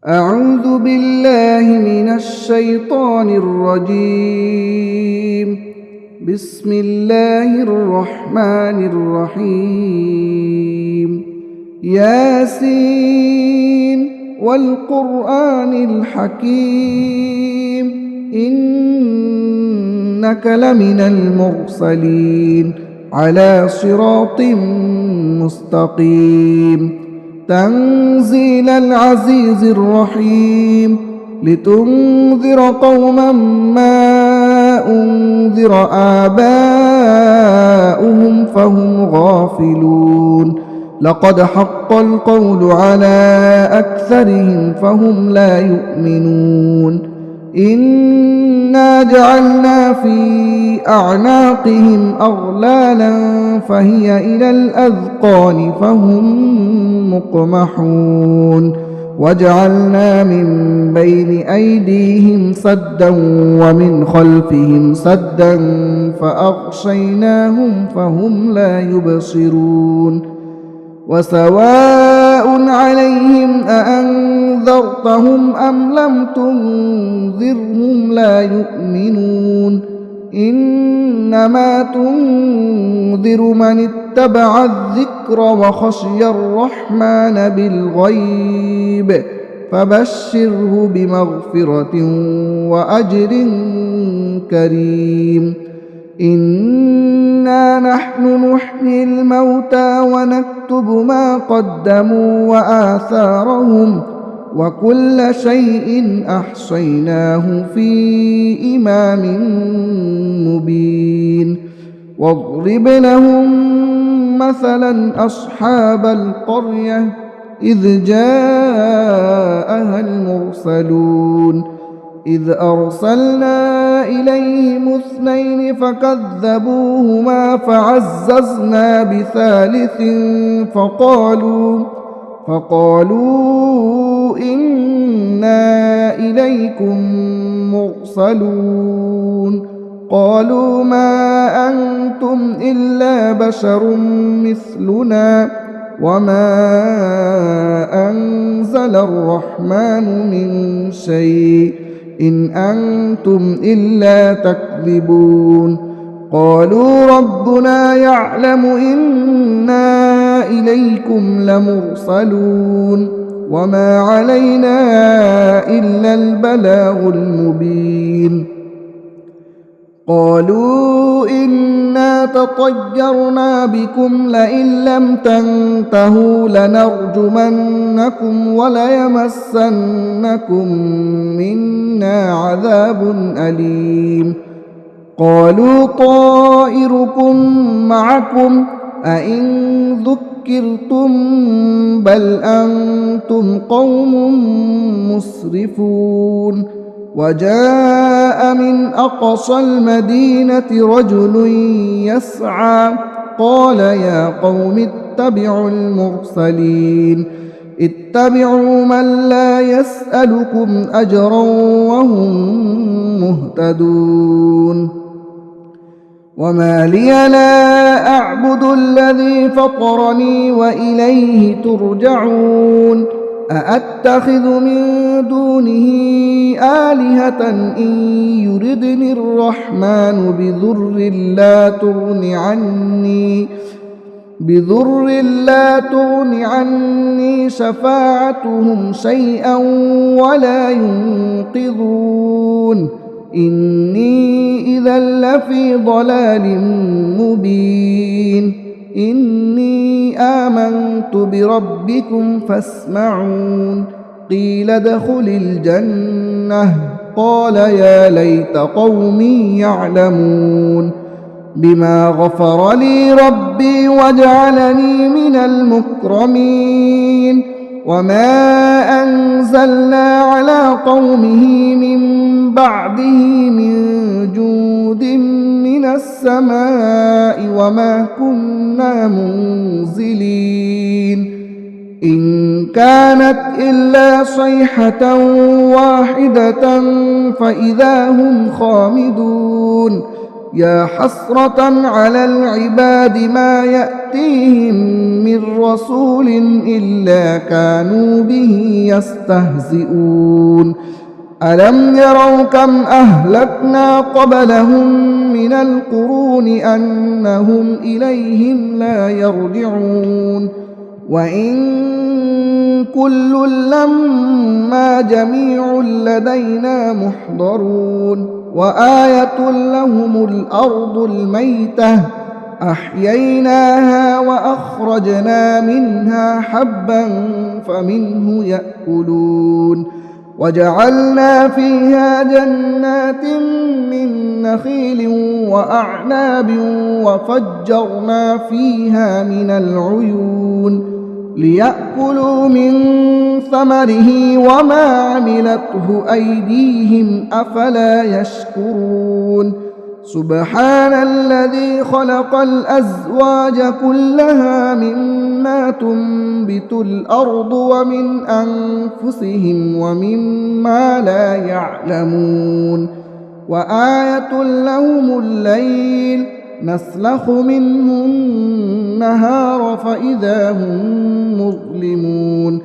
أعوذ بالله من الشيطان الرجيم. بسم الله الرحمن الرحيم. ياسين والقرآن الحكيم إنك لمن المرسلين على صراط مستقيم. تنزيل العزيز الرحيم لتنذر قوما ما أنذر آباؤهم فهم غافلون. لقد حق القول على أكثرهم فهم لا يؤمنون. إنا جعلنا في أعناقهم أغلالا فهي إلى الأذقان فهم مقمحون. وجعلنا من بين أيديهم سدا ومن خلفهم سدا فأغشيناهم فهم لا يبصرون. وسواء عليهم أأنذرتهم أم لم تنذرهم لا يؤمنون. إنما تنذر من اتبع الذكر وخشي الرحمن بالغيب فبشره بمغفرة وأجر كريم. إنا نحن نحيي الموتى ونكتب ما قدموا وآثارهم وكل شيء أحصيناه في إمام مبين. واضرب لهم مثلا أصحاب القرية إذ جاءها المرسلون إذ أرسلنا إليهم 2 فكذبوهما فعززنا بثالث فقالوا إنا إليكم مرسلون. قالوا ما أنتم إلا بشر مثلنا وما أنزل الرحمن من شيء إن أنتم إلا تكذبون. قالوا ربنا يعلم إنا إليكم لمرسلون وما علينا إلا البلاغ المبين. قالوا إنا تطيرنا بكم لئن لم تنتهوا لنرجمنكم وليمسنكم منا عذاب أليم. قالوا طائركم معكم أئن ذكرتم بل أنتم قوم مسرفون. وجاء من أقصى المدينة رجل يسعى قال يا قوم اتبعوا المرسلين اتبعوا من لا يسألكم أجرا وهم مهتدون. وما لي لا أعبد الذي فطرني وإليه ترجعون. أأتخذ من دونه آلهة إن يردني الرحمن بضر لا تغن عني شفاعتهم شيئا ولا ينقذون. إني إذا لفي ضلال مبين. إني آمنت بربكم فاسمعون. قيل ادخل الجنة قال يا ليت قومي يعلمون بما غفر لي ربي وجعلني من المكرمين. وما أنزلنا على قومه من بعده من جود من السماء وما كنا منزلين. إن كانت إلا صيحة واحدة فإذا هم خامدون. يا حسرة على العباد ما يأتيهم من رسول إلا كانوا به يستهزئون ألم يروا كم أهلكنا قبلهم من القرون أنهم إليهم لا يرجعون وإن كل لما جميع لدينا محضرون وآية لهم الأرض الميتة أحييناها وأخرجنا منها حبا فمنه يأكلون وجعلنا فيها جنات من نخيل وأعناب وفجرنا فيها من العيون ليأكلوا من ثمره وما عملته أيديهم أفلا يشكرون سبحان الذي خلق الأزواج كلها مما تنبت الأرض ومن أنفسهم ومما لا يعلمون وآية لهم الليل نسلخ منه النهار فإذا هم مظلمون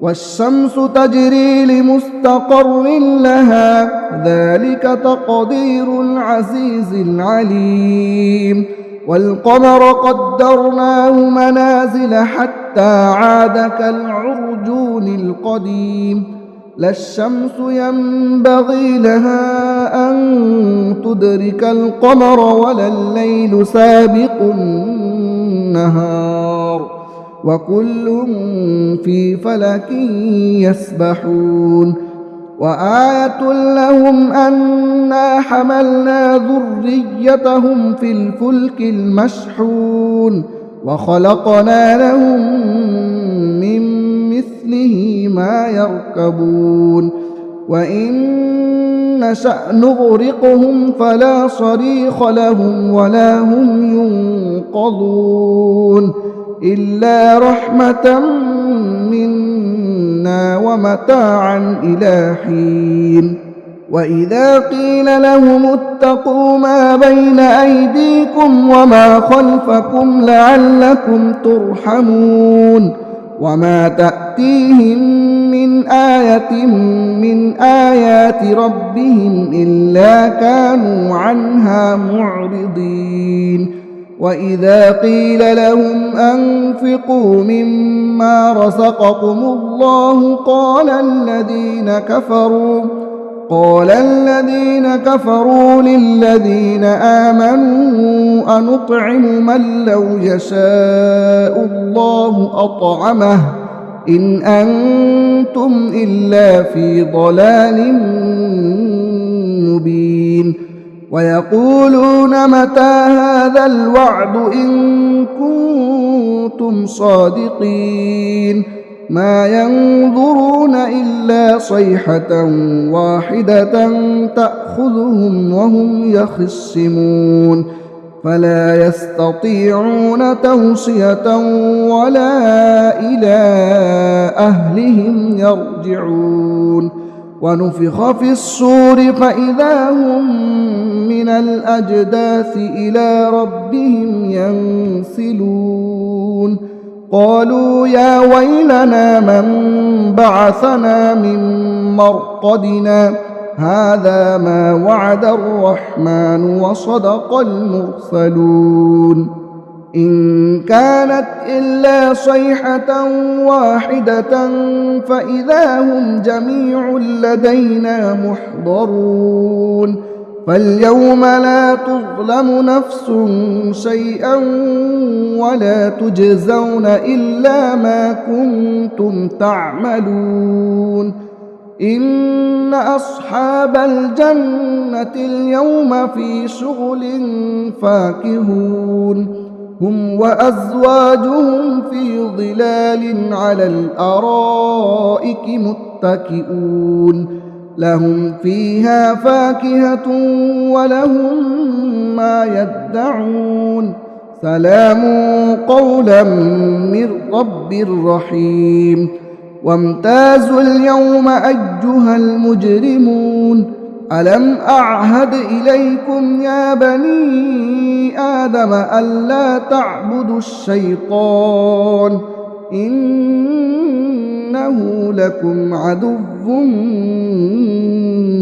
والشمس تجري لمستقر لها ذلك تقدير العزيز العليم والقمر قدرناه منازل حتى عاد كالعرجون القديم لا الشمس ينبغي لها أن تدرك القمر ولا الليل سابق النهار وكل في فلك يسبحون وآية لهم أنا حملنا ذريتهم في الفلك المشحون وخلقنا لهم من مثله ما يركبون وإن نشأ نغرقهم فلا صريخ لهم ولا هم ينقذون إلا رحمة منا ومتاعا إلى حين وإذا قيل لهم اتقوا ما بين أيديكم وما خلفكم لعلكم ترحمون وما تأتيهم من آية من آيات ربهم إلا كانوا عنها معرضين وإذا قيل لهم أنفقوا مما رزقكم الله قال الذين كفروا للذين آمنوا أنطعم من لو يشاء الله أطعمه إن أنتم إلا في ضلال مبين ويقولون متى هذا الوعد إن كنتم صادقين ما ينظرون إلا صيحة واحدة تأخذهم وهم يخصمون فلا يستطيعون توصية ولا إلى أهلهم يرجعون ونفخ في الصور فإذا هم من الأجداث إلى ربهم ينسلون قالوا يا ويلنا من بعثنا من مرقدنا هذا ما وعد الرحمن وصدق المرسلون إن كانت إلا صيحة واحدة فإذا هم جميع لدينا محضرون فاليوم لا تظلم نفس شيئا ولا تجزون إلا ما كنتم تعملون إن أصحاب الجنة اليوم في شغل فاكهون هم وأزواجهم في ظلال على الأرائك متكئون لهم فيها فاكهة ولهم ما يدعون سلام قولا من رب رحيم وامتازوا اليوم أيها المجرمون ألم أعهد إليكم يا بني آدم ألا تعبدوا الشيطان إنه لكم عدو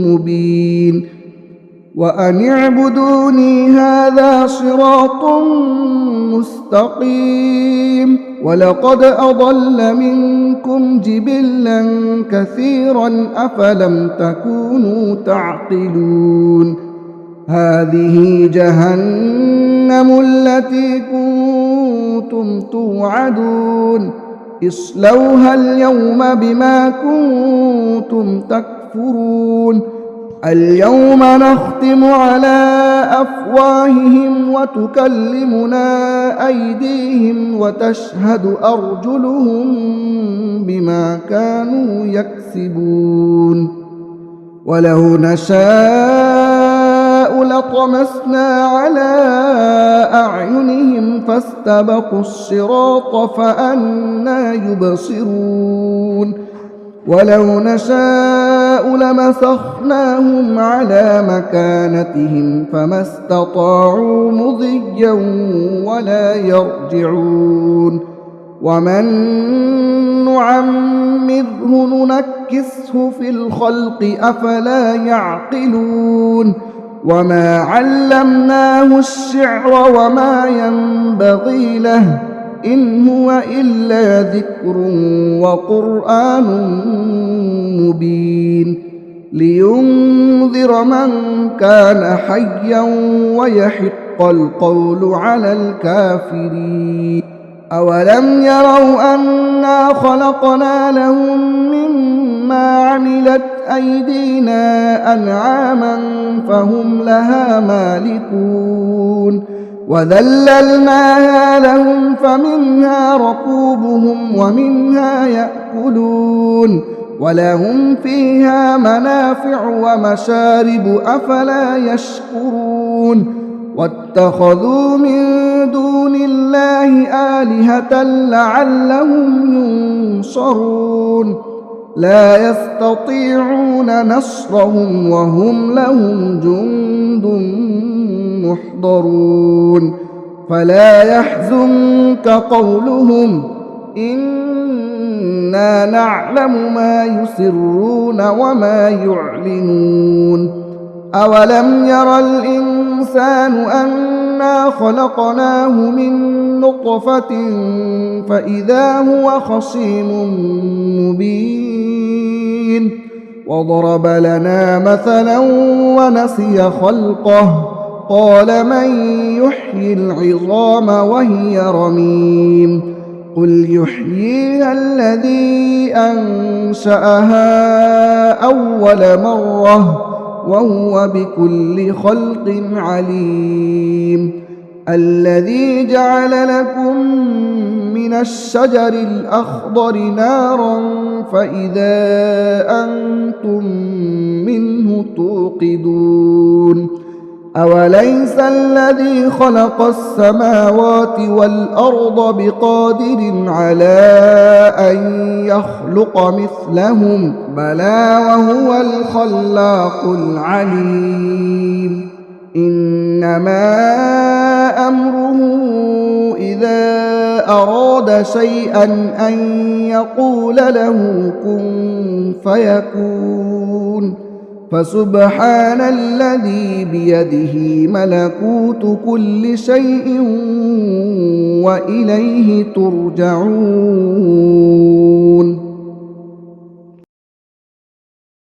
مبين وأن اعبدوني هذا صراط مستقيم ولقد أضل منكم جبلا كثيرا أفلم تكونوا تعقلون هذه جهنم التي كنتم توعدون اصلوها اليوم بما كنتم تكفرون اليوم نختم على أفواههم وتكلمنا أيديهم وتشهد أرجلهم بما كانوا يكسبون ولو نشاء لطمسنا على أعينهم فاستبقوا الصراط فأنى يبصرون ولو نشاء لمسخناهم على مكانتهم فما استطاعوا مضيا ولا يرجعون ومن نعمره ننكسه في الخلق أفلا يعقلون وما علمناه الشعر وما ينبغي له إن هو إلا ذكر وقرآن مبين لينذر من كان حيا ويحق القول على الكافرين أولم يروا أنا خلقنا لهم مما عملت أيدينا أنعاما فهم لها مالكون وذللناها لهم فمنها ركوبهم ومنها يأكلون ولهم فيها منافع ومشارب أفلا يشكرون واتخذوا من دون الله آلهة لعلهم ينصرون لا يستطيعون نصرهم وهم لهم جند محضرون فلا يحزنك قولهم إنا نعلم ما يسرون وما يعلنون أولم ير الإنسان أنا خلقناه من نطفة فإذا هو خصيم مبين وضرب لنا مثلا ونسي خلقه قال من يحيي العظام وهي رميم قل يحييها الذي أنشأها أول مرة وهو بكل خلق عليم الذي جعل لكم من الشجر الأخضر نارا فإذا أنتم منه توقدون أوليس الذي خلق السماوات والأرض بقادر على أن يخلق مثلهم بلى وهو الخلاق العليم إنما أمره إذا أراد شيئا أن يقول له كن فيكون فسبحان الذي بيده ملكوت كل شيء وإليه ترجعون